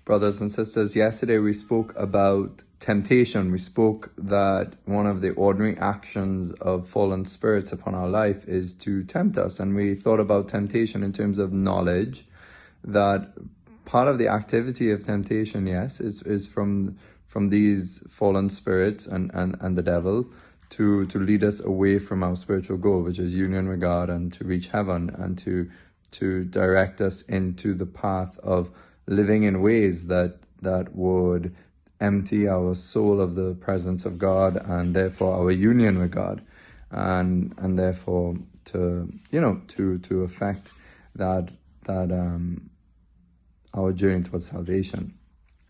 brothers and sisters. Yesterday we spoke about temptation. We spoke that one of the ordinary actions of fallen spirits upon our life is to tempt us. And we thought about temptation in terms of knowledge, that part of the activity of temptation, yes, is from these fallen spirits and the devil to lead us away from our spiritual goal, which is union with God and to reach heaven, and to direct us into the path of living in ways that would empty our soul of the presence of God, and therefore our union with God, and therefore to affect that our journey towards salvation.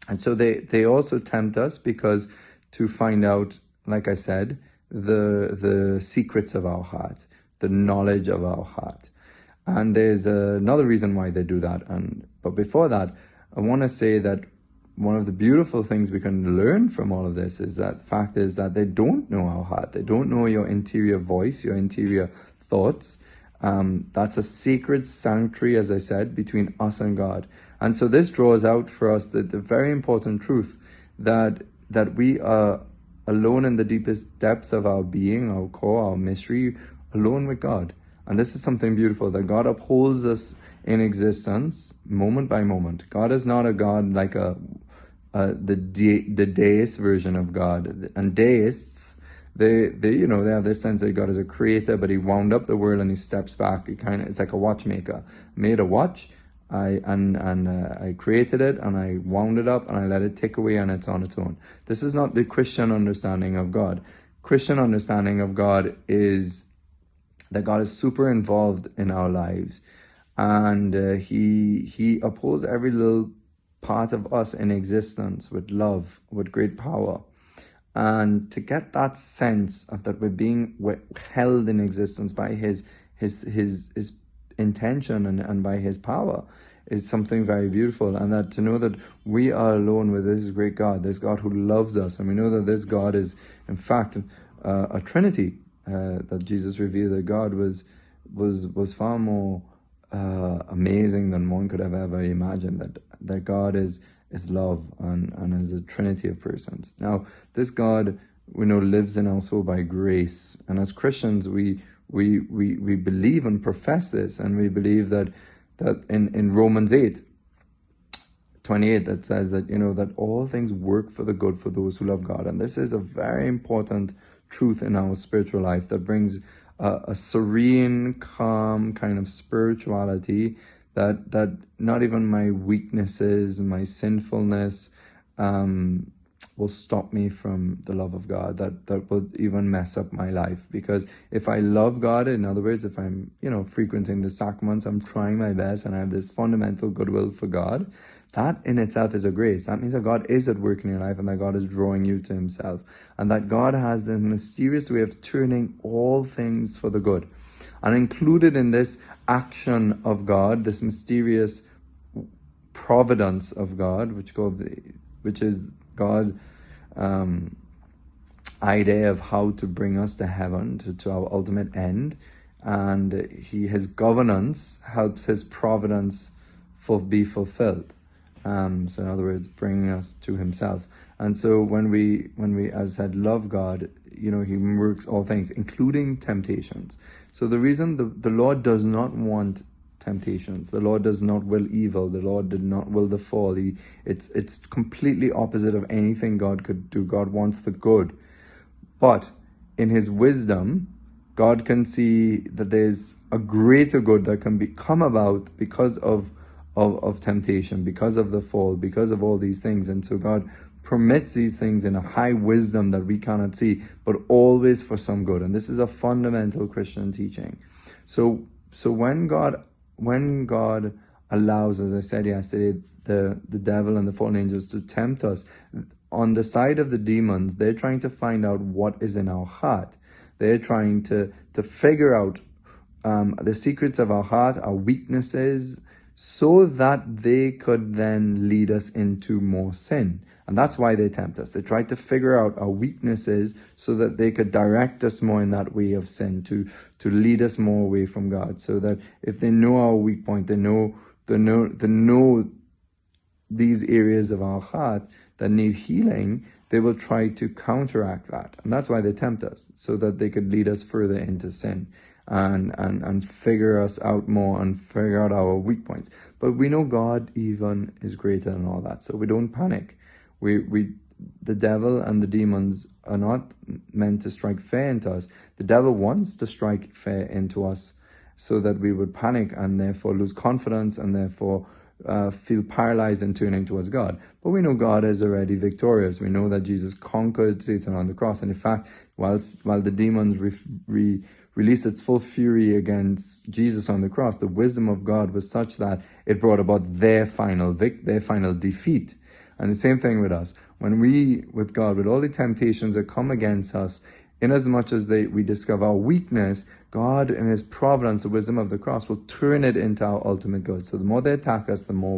And so they also tempt us because to find out, like I said, the secrets of our heart, the knowledge of our heart. And there's another reason why they do that. But before that, I want to say that one of the beautiful things we can learn from all of this is that fact is that they don't know our heart. They don't know your interior voice, your interior thoughts. That's a sacred sanctuary, as I said, between us and God. And so this draws out for us the very important truth that we are alone in the deepest depths of our being, our core, our mystery, alone with God. And this is something beautiful, that God upholds us in existence moment by moment. God is not a God like the deist version of God. And deists, they have this sense that God is a creator, but he wound up the world and he steps back. It's like a watchmaker. Made a watch, I created it and I wound it up and I let it tick away and it's on its own. This is not the Christian understanding of God. Christian understanding of God is that God is super involved in our lives, and he upholds every little part of us in existence with love, with great power. And to get that sense of that we're being held in existence by his intention and by his power is something very beautiful. And that to know that we are alone with this great God, this God who loves us, and we know that this God is in fact a Trinity. That Jesus revealed that God was far more amazing than one could have ever imagined. That God is love and is a Trinity of persons. Now, this God we know lives in our soul by grace, and as Christians we believe and profess this, and we believe that in Romans 8:28 that says that that all things work for the good for those who love God. And this is a very important truth in our spiritual life that brings a serene, calm kind of spirituality that not even my weaknesses and my sinfulness will stop me from the love of God, that will even mess up my life. Because if I love God, in other words, if I'm frequenting the sacraments, I'm trying my best, and I have this fundamental goodwill for God, that in itself is a grace. That means that God is at work in your life, and that God is drawing you to himself, and that God has the mysterious way of turning all things for the good. And included in this action of God, this mysterious providence of God, which is God idea of how to bring us to heaven, to our ultimate end, and his governance helps his providence be fulfilled. So in other words, bringing us to himself. And so when we, as I said, love God, he works all things, including temptations. So the reason the Lord does not want temptations, the Lord does not will evil, the Lord did not will the fall. It's completely opposite of anything God could do. God wants the good. But in his wisdom, God can see that there's a greater good that can come about because of temptation, because of the fall, because of all these things. And so God permits these things in a high wisdom that we cannot see, but always for some good. And this is a fundamental Christian teaching. So when God allows, as I said yesterday, the devil and the fallen angels to tempt us, on the side of the demons, they're trying to find out what is in our heart. They're trying to figure out the secrets of our heart, our weaknesses, so that they could then lead us into more sin. And that's why they tempt us. They try to figure out our weaknesses so that they could direct us more in that way of sin, to lead us more away from God. So that if they know our weak point, they know these areas of our heart that need healing, they will try to counteract that. And that's why they tempt us, so that they could lead us further into sin and figure us out more and figure out our weak points. But we know God even is greater than all that, so we don't panic. The devil and the demons are not meant to strike fear into us. The devil wants to strike fear into us so that we would panic and therefore lose confidence and therefore feel paralyzed in turning towards God. But we know God is already victorious. We know that Jesus conquered Satan on the cross. And in fact, while the demons released its full fury against Jesus on the cross, the wisdom of God was such that it brought about their final defeat. And the same thing with us. When we, with God, with all the temptations that come against us, inasmuch as we discover our weakness, God in his providence, the wisdom of the cross, will turn it into our ultimate good. So the more they attack us, the more